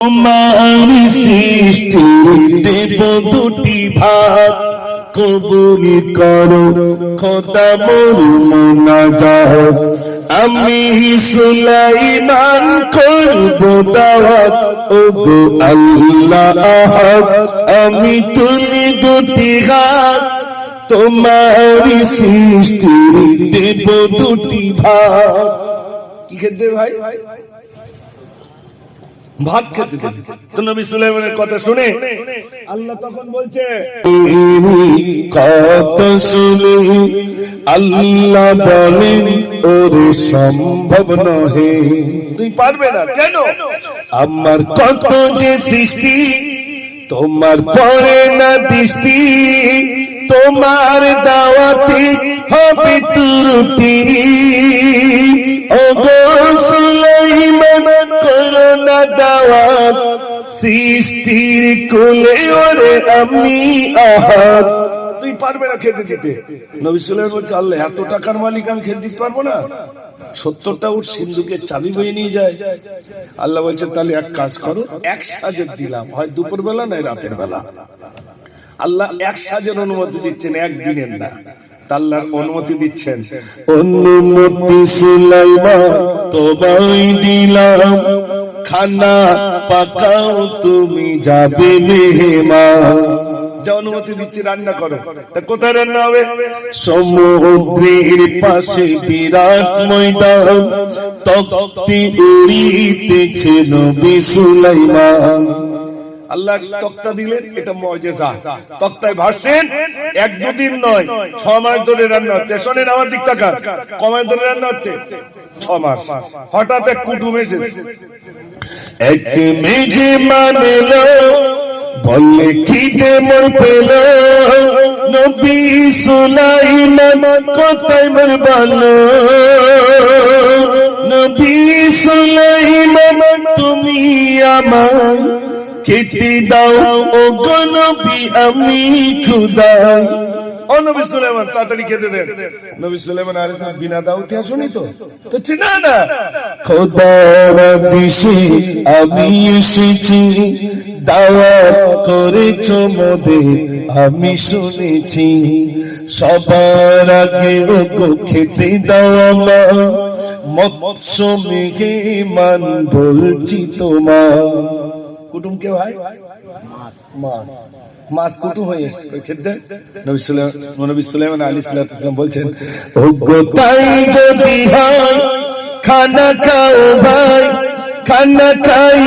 তোমার সৃষ্টির দেব দুটি ভাগ কবুল করো খোদা মোর মুনাজাত। আমি সুলাইমান করব দাওয়াত ওগো আল্লাহ আহাদ। আমি তুলি দুটি হাত তোমার সৃষ্টির দেব দুটি ভাগ। কি খেতে ভাই? ভাত খেতে তো নবী সুলাইমানের কথা শুনে আল্লাহ তখন বলছে কত শুনে আল্লাহ বলেন ওরে সম্ভব নহে, তুই পারবে না। কেন? আমার কত যে সৃষ্টি তোমার পড়ে না দৃষ্টি, তোমার দাওয়াতে হবে ত্রুটি। ওগো সুলাইমান করো না দাওয়াত সৃষ্টির কোলে ওরে আমি আহাদ। তুই পারবে না খেতে দিতে। নবী সুলাইমান বলছে আল্লাহ এত টাকার মালিক, আমি খেতে দিতে পারবো না? 70টা উট সিন্ধুকের চাবি বয়ে নিয়ে যায়। আল্লাহ বলছে তাহলে এক কাজ করো, এক সাজের দিলাম, হয় দুপুর বেলা নয় রাতের বেলা। আল্লাহ এক সাজের অনুমতি দিচ্ছেন, একদিনের না। আল্লাহর অনুমতি দিচ্ছেন। অনুমতি সুলাইমান তোমায় দিলাম, খানা পাকাও তুমি যাবে মেহমান। যা অনুমতি দিচ্ছি রান্না করো। তা কোথায় রান্না হবে? সমুদ্রের পাশে বিরাট ময়দান, তক্তি উড়িতেছে নবী সুলাইমান। আল্লাহ তক্তা দিলেন, এটা মুজিজা। তক্তায় ভাসেন, এক দুদিন নয় 6 মাস ধরে রান্না হচ্ছে। শোনেন আমার দিক তাকান, কমায় ধরে রান্না হচ্ছে 6 মাস। হঠাৎ এক কুটুম এসেছে, এক মেঘে মানলো বলে খিদে মোর পেল, নবী সুলাইমান কোথায় মোর বলো। নবী সুলাইমান তুমি আমার খেতে দাও ওগো নবী আমি খোদা। ও নবী সুলাইমান তাড়াতাড়ি খেতে দেন। নবী সুলাইমান আলাইহিস সালাম বিনা দাওয়াতে আসেনি তো না না, খোদার আদেশে আমি এসেছি, দাওয়াত করেছো মোদের আমি শুনেছি। সবার আগে ওগো খেতে দাও আমার, মৎস্য মেহমান বলছি তোমার। কুটুম কে ভাই? মাছ কুটুম হয়ে এসছে খেতে। নবী সুলাইমান আলাইহিস সালাম বলছেন ওগো তাই যদি হয় খানা খাও ভাই, খানা খাই।